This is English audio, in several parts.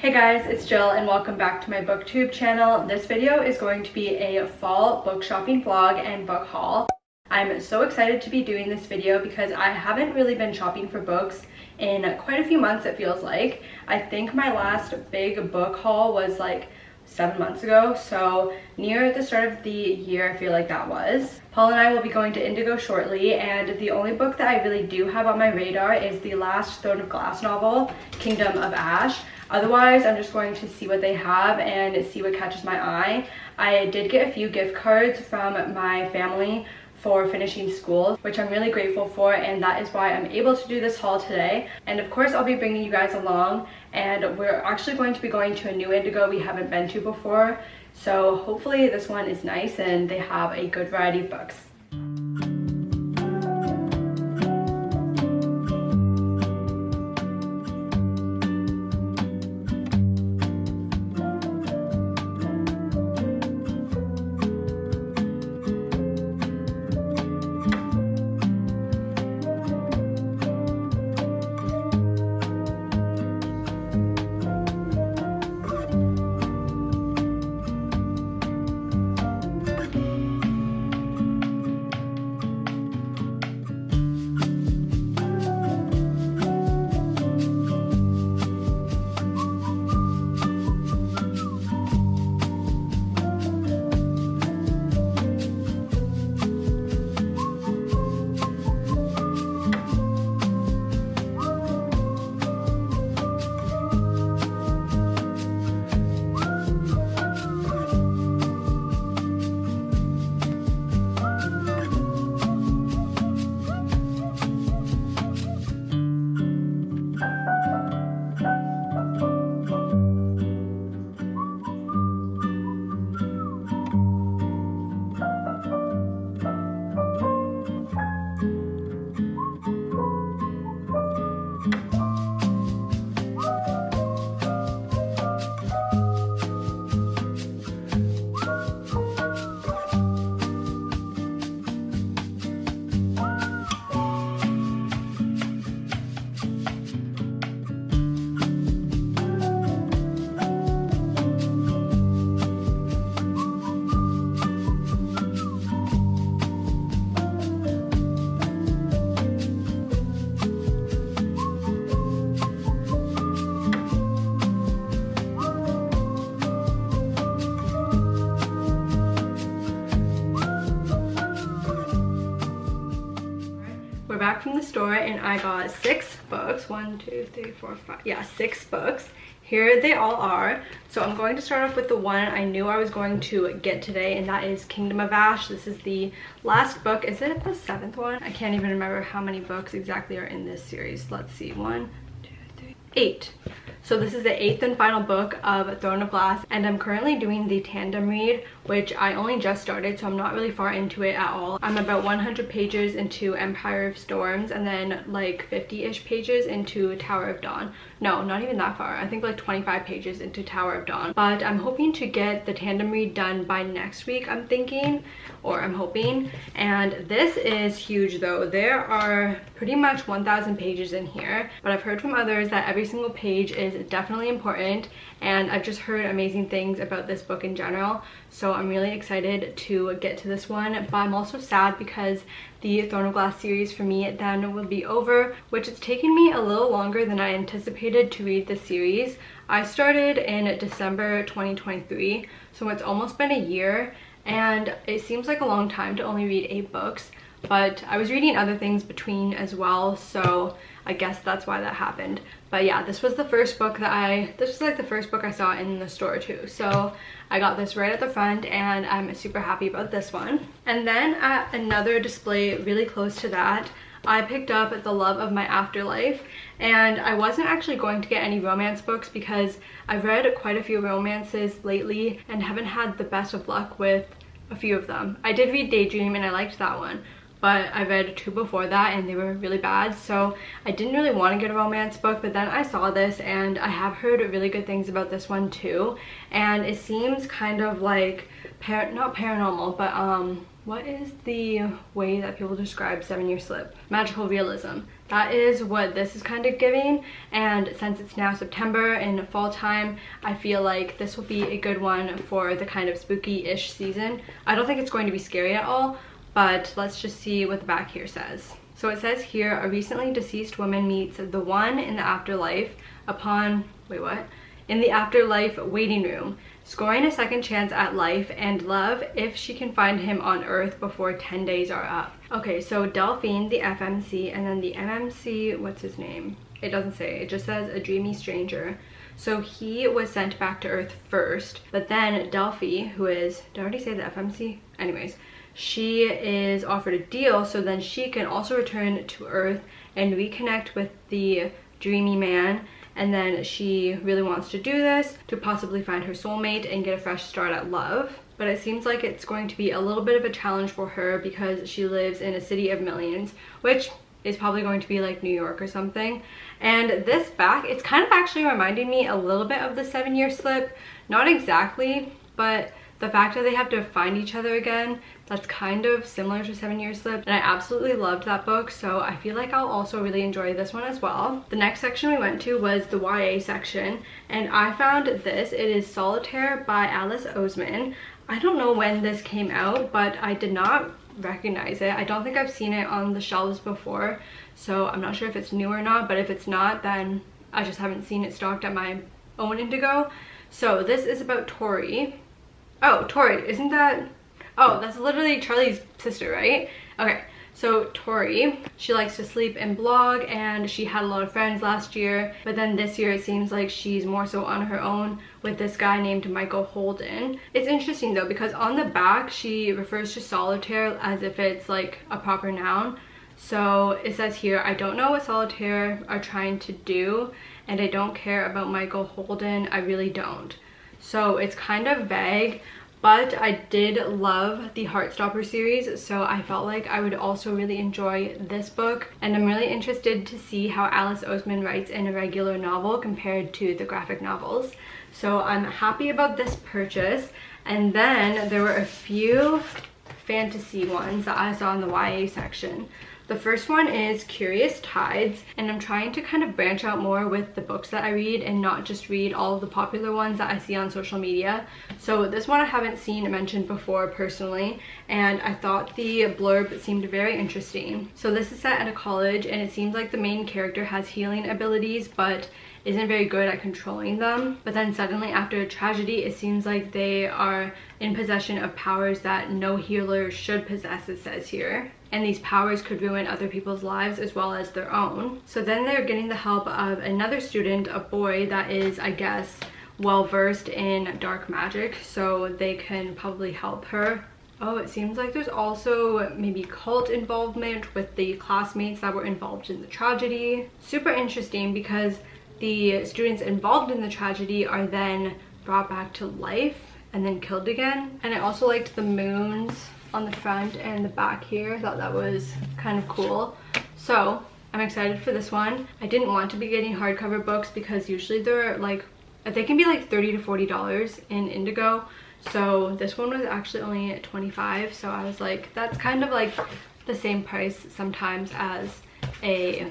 Hey guys, it's Jill and welcome back to my booktube channel. This video is going to be a fall book shopping vlog and book haul. I'm so excited to be doing this video because I haven't really been shopping for books in quite a few months, it feels like. I think my last big book haul was like 7 months ago, so near the start of the year I feel like that was. Paul and I will be going to Indigo shortly, and the only book that I really do have on my radar is the last Throne of Glass novel, Kingdom of Ash. Otherwise, I'm just going to see what they have and see what catches my eye. I did get a few gift cards from my family for finishing school, which I'm really grateful for, and that is why I'm able to do this haul today. And of course, I'll be bringing you guys along, and we're actually going to be going to a new Indigo we haven't been to before. So hopefully this one is nice and they have a good variety of books. We're back from the store and I got 6 books. 1, 2, 3, 4, 5. Yeah, 6 books. Here they all are. So I'm going to start off with the one I knew I was going to get today, and that is Kingdom of Ash. This is the last book. Is it the 7th one? I can't even remember how many books exactly are in this series. Let's see. 1, 2, 3, 8. So this is the 8th and final book of Throne of Glass, and I'm currently doing the tandem read, which I only just started, so I'm not really far into it at all. I'm about 100 pages into Empire of Storms, and then like 50-ish pages into Tower of Dawn. No, not even that far. I think like 25 pages into Tower of Dawn. But I'm hoping to get the tandem read done by next week, I'm thinking, or I'm hoping. And this is huge though. There are pretty much 1,000 pages in here, but I've heard from others that every single page is definitely important, and I've just heard amazing things about this book in general, so I'm really excited to get to this one. But I'm also sad because the Throne of Glass series for me then will be over, which it's taken me a little longer than I anticipated to read the series. I started in December 2023, so it's almost been a year, and it seems like a long time to only read 8 books, but I was reading other things between as well, so I guess that's why that happened. But yeah, this was the first book that this was like the first book I saw in the store too, so I got this right at the front and I'm super happy about this one. And then at another display really close to that, I picked up The Love of My Afterlife, and I wasn't actually going to get any romance books because I've read quite a few romances lately and haven't had the best of luck with a few of them. I did read Daydream and I liked that one, but I read 2 before that and they were really bad, so I didn't really want to get a romance book. But then I saw this and I have heard really good things about this one too, and it seems kind of like not paranormal, but what is the way that people describe 7 Year Slip? Magical realism. that is what this is kind of giving. And since it's now September and fall time, I feel like this will be a good one for the kind of spooky-ish season. I don't think it's going to be scary at all, but let's just see what the back here says. So it says here, a recently deceased woman meets the one in the afterlife upon, wait, what? In the afterlife waiting room, scoring a second chance at life and love if she can find him on earth before 10 days are up. Okay, so Delphine, the FMC, and then the MMC, what's his name? It doesn't say, it just says a dreamy stranger. So he was sent back to earth first, but then Delphi, who is, did I already say the FMC? Anyways, she is offered a deal so then she can also return to earth and reconnect with the dreamy man. And then she really wants to do this to possibly find her soulmate and get a fresh start at love. But it seems like it's going to be a little bit of a challenge for her because she lives in a city of millions, which is probably going to be like New York or something. And this back, it's kind of actually reminding me a little bit of the 7-Year Slip. Not exactly, but the fact that they have to find each other again, that's kind of similar to 7-Year Slip. And I absolutely loved that book, so I feel like I'll also really enjoy this one as well. The next section we went to was the YA section, and I found this. It is Solitaire by Alice Oseman. I don't know when this came out, but I did not recognize it. I don't think I've seen it on the shelves before, so I'm not sure if it's new or not, but if it's not, then I just haven't seen it stocked at my own Indigo. So this is about Tori. Oh, Tori, isn't that... Oh, that's literally Charlie's sister, right? Okay, so Tori, she likes to sleep and blog, and she had a lot of friends last year, but then this year it seems like she's more so on her own with this guy named Michael Holden. It's interesting though, because on the back she refers to solitaire as if it's like a proper noun. So it says here, I don't know what solitaire are trying to do, and I don't care about Michael Holden, I really don't. So it's kind of vague, but I did love the Heartstopper series, so I felt like I would also really enjoy this book. And I'm really interested to see how Alice Oseman writes in a regular novel compared to the graphic novels. So I'm happy about this purchase. And then there were a few fantasy ones that I saw in the YA section. The first one is Curious Tides, and I'm trying to kind of branch out more with the books that I read and not just read all of the popular ones that I see on social media. So this one I haven't seen mentioned before personally, and I thought the blurb seemed very interesting. So this is set at a college, and it seems like the main character has healing abilities but isn't very good at controlling them. But then suddenly after a tragedy, it seems like they are in possession of powers that no healer should possess, it says here. And these powers could ruin other people's lives as well as their own. So then they're getting the help of another student, a boy that is, I guess, well versed in dark magic, so they can probably help her. Oh, it seems like there's also maybe cult involvement with the classmates that were involved in the tragedy. Super interesting because the students involved in the tragedy are then brought back to life and then killed again. And I also liked the moons on the front and the back here. I thought that was kind of cool. So I'm excited for this one. I didn't want to be getting hardcover books because usually they're like, they can be like $30 to $40 in Indigo. So this one was actually only at $25. So I was like, that's kind of like the same price sometimes as a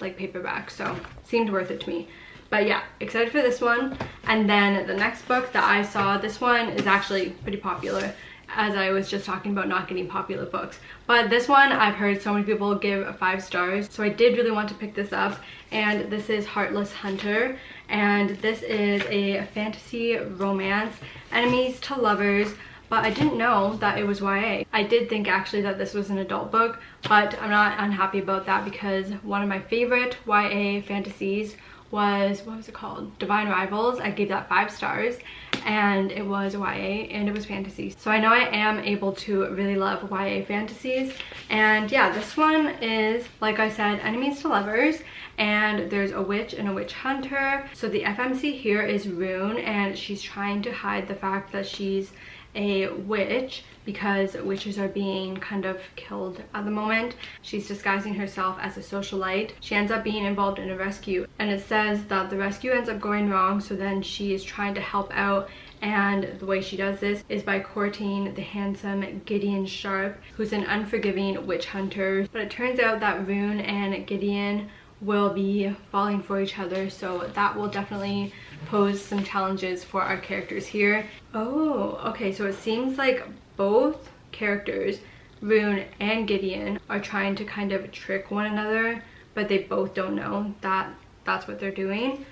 like paperback. So seemed worth it to me. But yeah, excited for this one. And then the next book that I saw, this one is actually pretty popular, as I was just talking about not getting popular books. But this one I've heard so many people give 5 stars, so I did really want to pick this up. And this is Heartless Hunter, and this is a fantasy romance, enemies to lovers. But I didn't know that it was YA. I did think actually that this was an adult book, but I'm not unhappy about that because one of my favorite YA fantasies was, what was it called? Divine Rivals. I gave that 5 stars, and it was YA and it was fantasy. So I know I am able to really love YA fantasies. And yeah, this one is, like I said, enemies to lovers, and there's a witch and a witch hunter. So the FMC here is Rune, and she's trying to hide the fact that she's a witch because witches are being kind of killed at the moment. She's disguising herself as a socialite. She ends up being involved in a rescue, and it says that the rescue ends up going wrong, so then she is trying to help out, and the way she does this is by courting the handsome Gideon Sharp, who's an unforgiving witch hunter. But it turns out that Rune and Gideon will be falling for each other, so that will definitely pose some challenges for our characters here. Oh, okay, so it seems like both characters, Rune and Gideon, are trying to kind of trick one another, but they both don't know that that's what they're doing.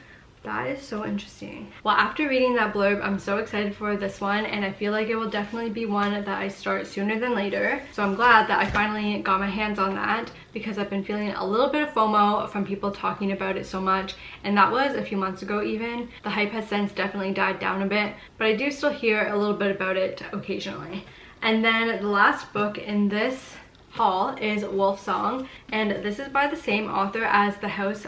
That is so interesting. Well, after reading that blurb, I'm so excited for this one, and I feel like it will definitely be one that I start sooner than later. So I'm glad that I finally got my hands on that, because I've been feeling a little bit of FOMO from people talking about it so much, and that was a few months ago even. The hype has since definitely died down a bit, but I do still hear a little bit about it occasionally. And then the last book in this haul is Wolf Song, and this is by the same author as the House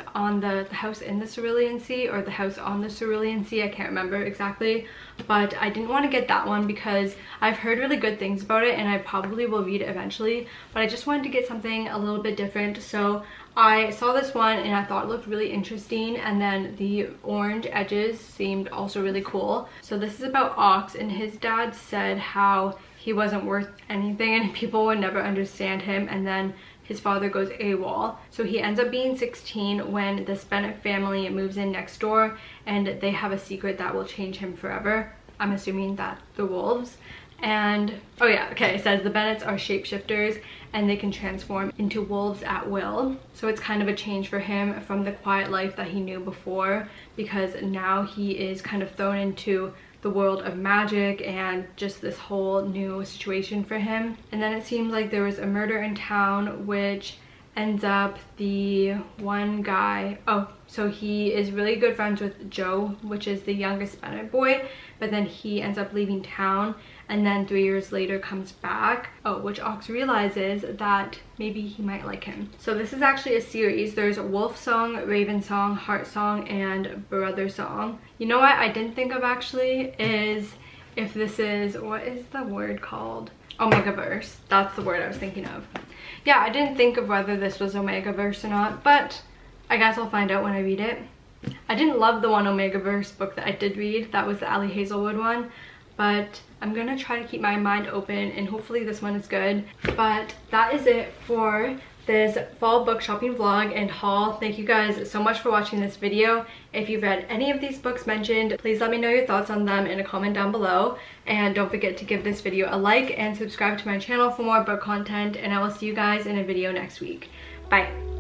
in the Cerulean Sea, or the House on the Cerulean Sea, I can't remember exactly, but I didn't want to get that one because I've heard really good things about it and I probably will read it eventually, but I just wanted to get something a little bit different. So I saw this one and I thought it looked really interesting, and then the orange edges seemed also really cool. So this is about Ox, and his dad said how he wasn't worth anything and people would never understand him, and then his father goes AWOL. So he ends up being 16 when this Bennett family moves in next door, and they have a secret that will change him forever. I'm assuming that the wolves. And oh yeah, okay, it says the Bennetts are shapeshifters and they can transform into wolves at will. So it's kind of a change for him from the quiet life that he knew before, because now he is kind of thrown into the world of magic and just this whole new situation for him. And then it seems like there was a murder in town, which ends up the one guy, oh, so he is really good friends with Joe, which is the youngest Bennett boy, but then he ends up leaving town and then 3 years later comes back, which Ox realizes that maybe he might like him. So this is actually a series. There's Wolf Song, Raven Song, Heart Song, and Brother Song. You know what I didn't think of actually is if this is, what is the word called? Omegaverse. That's the word I was thinking of. Yeah, I didn't think of whether this was Omegaverse or not, but I guess I'll find out when I read it. I didn't love the one Omegaverse book that I did read. That was the Ali Hazelwood one, but I'm gonna try to keep my mind open and hopefully this one is good. But that is it for this fall book shopping vlog and haul. Thank you guys so much for watching this video. If you've read any of these books mentioned, please let me know your thoughts on them in a comment down below, and don't forget to give this video a like and subscribe to my channel for more book content, and I will see you guys in a video next week. Bye.